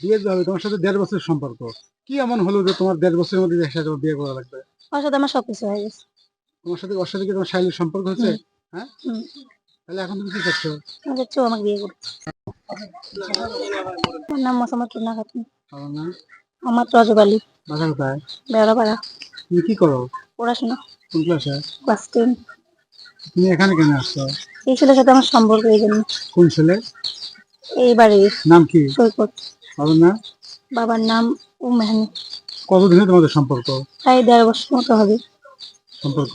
বিয়ে যে হবে তোমার সাথে ১.৫ বছরের সম্পর্ক। কি এমন হলো যে তোমার ১.৫ বছরের মধ্যে একসাথে তোমার বিয়ে করা লাগবে? ওর সাথে আমার সবকিছু হয়ে গেছে। ওর সাথে কি তোমার শারীরিক সম্পর্ক হচ্ছে? হুম। হ্যাঁ? হুম। তাহলে এখন তুমি কি চাচ্ছ? আমি চাচ্ছি ও আমাকে বিয়ে করুক। আমার নাম মোসাম্মদ টুনা খাতুন। আমার না? আমার রজব আলী। বাসা কোথায়? বেড়াপাড়া। তুমি কি করো? পড়াশোনা। কোন ক্লাসে? ক্লাস 10। তুমি এখানে কেন আসছো? এই ছেলের সাথে আমার সম্পর্ক এই জন্য। কোন ছেলে? এই বাড়ির নাম কি? সৈকত। বাবার নাম? বাবার নাম মেহানি। কতদিনের তোমাদের সম্পর্ক? প্রায় 1.5 বছর মতো হবে। সম্পর্ক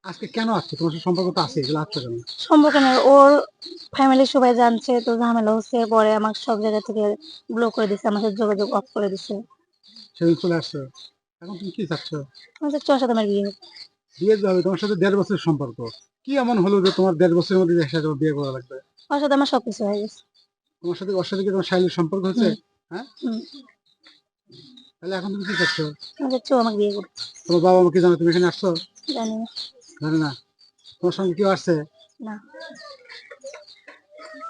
আজকে কেন আসছে? তোমার সাথে সম্পর্ক তো আছে, এগুলো আসছে কেন? সম্পর্ক না, ওর ফ্যামিলির সবাই জানছে, তো ঝামেলা হচ্ছে, পরে আমাকে সব জায়গা থেকে ব্লক করে দিছে, আমার সাথে যোগাযোগ অফ করে দিছে। সেদিন চলে আসছো, এখন তুমি কি চাচ্ছ? আমি চাচ্ছি ওর সাথে আমার বিয়ে হোক। বিয়ে যে হবে তোমার সাথে ১.৫ বছরের সম্পর্ক। কি এমন হলো যে তোমার ১.৫ বছরের মধ্যে একসাথে তোমার বিয়ে করা লাগবে? ওর সাথে আমার সবকিছু হয়ে গেছে। ওর সাথে কি তোমার শারীরিক সম্পর্ক হচ্ছে? হুম। হ্যাঁ? হুম। তাহলে এখন তুমি কি চাচ্ছ? আমি চাচ্ছি ও আমাকে বিয়ে করুক। তোমার বাবা মা কি জানো তুমি এখানে আসছো? জানি না। জানে না? তোমার সঙ্গে কেউ আসছে? না।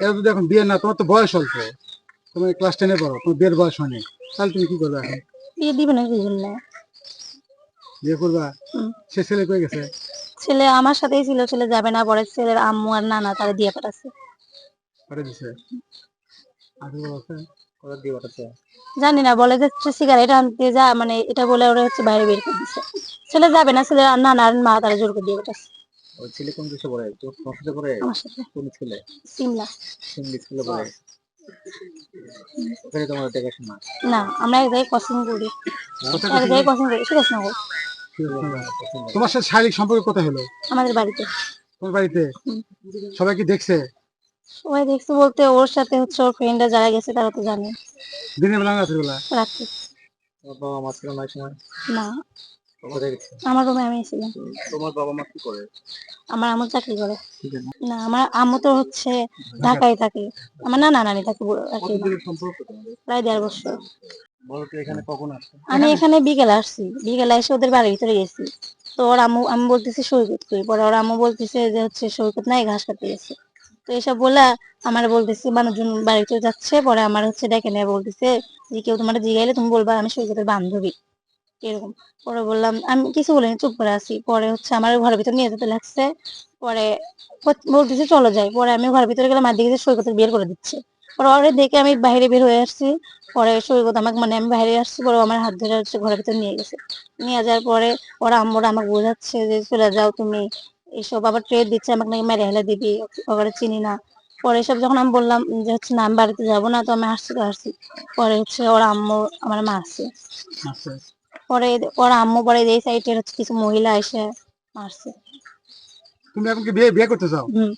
এরা যদি এখন বিয়ে না, তোমার তো বয়স অল্প, তুমি ক্লাস 10-এ পড়ো, তোমার বিয়ের বয়স হয়নি, তাহলে তুমি কি করবে এখন? বিয়ে দিবে না কি জন্য? বিয়ে করবা? হুম। সে ছেলে কয়ে গেছে? ছেলে আমার সাথেই ছিল, ছেলে যাবে না, পরে ছেলের আম্মু আর নানা তারা দিয়ে পাঠাচ্ছে। করে দিছে? আগে বলছে ওরা দিয়ে পাঠাচ্ছে। জানি না, বলে যে সিগারেট আনতে যা, মানে এটা বলে ওরা হচ্ছে বাইরে বের করে দিছে। ছেলে যাবে না, ছেলের নানা আর মা তারা জোর করে দিয়ে পাঠাচ্ছে। ওই ছেলে কোন দেশে পড়ে? তোমার সাথে পড়ে? আমার সাথে। কোন ছেলে? সিমলা। ইংলিশ স্কুলে পড়ে? ওখানে তোমার দেখাশোনা? না, আমরা এক জায়গায় কোচিং করি। কোথায় এক কোচিং জায়গায় করো? কোচিং করি, সুরেশনগর। তোমার সাথে শারীরিক সম্পর্ক কোথায় হলো? আমাদের বাড়িতে। তোমার বাড়িতে? হুম। সবাই কি দেখছে? সবাই দেখছে বলতে ওর সাথে হচ্ছে ওর ফ্রেন্ডরা যারা গেছে তারা তো জানে। দিনের বেলা না রাতের বেলা? রাতে। তোমার বাবা মা ছিল না ওই সময়? না, কোথায় গেছে? আমার রুমে আমি ছিলাম। তোমার বাবা মা কি করে? আমার আম্মু চাকরি করে। ঠিক আছে। না, আমার আম্মু তো হচ্ছে ঢাকায় থাকে। আমার নানা নানি থাকে রাখি না। কতদিনের সম্পর্ক তোমাদের? প্রায় 1.5 বছর। বলো তো এখানে কখন আসছো? আমি এখানে বিকেলে আসছি, বিকেলে এসে ওদের বাড়ির ভিতরে গেছি। তো ওর আম্মু, আমি বলতেছি সৈকত কই, পরে ওর আম্মু বলতেছে যে হচ্ছে সৈকত নাই, ঘাস কাটতে গেছে। তো এসব বলে আমার বলতেছি মানুষজন বাড়িতে যাচ্ছে, পরে আমার হচ্ছে ডেকে নিয়ে বলতেছে যে কেউ তোমার জিগাইলে তুমি বলবা আমি সৈকতের বান্ধবী, এরকম। পরে বললাম, আমি কিছু বলিনি, চুপ করে আছি। পরে হচ্ছে আমার ঘরের ভিতর নিয়ে যেতে লাগছে। পরে বলতেছে চলো যাই, পরে আমি ঘরের ভিতরে গেলাম আর দেখি যে সৈকতের বিয়ে করে দিচ্ছে। পরে ওরে দেখে আমি বাইরে বের হয়ে আসছি। পরে সৈকত আমাকে, মানে আমি বাইরে আসছি, পরে ও আমার হাত ধরে হচ্ছে ঘরের ভিতর নিয়ে গেছে। নিয়ে যাওয়ার পরে ওরা আম্মুরা আমাকে বোঝাচ্ছে যে চলে যাও তুমি, এইসব আবার ট্রেড দিচ্ছে আমাকে, নাকি মেরে হেলে দিবি, ওকে চিনি না। পরে এসব যখন আমি বললাম যে হচ্ছে না আমি বাড়িতে যাবো না, তো আমি আসছি তো আসছি। পরে হচ্ছে ওরা আম্মু আমার মারছে। আচ্ছা। পরে ওর আম্মু পরে এই সাইডের হচ্ছে কিছু মহিলা এসে মারছে। তুমি এখন কি বিয়ে বিয়ে করতে চাও? হুম।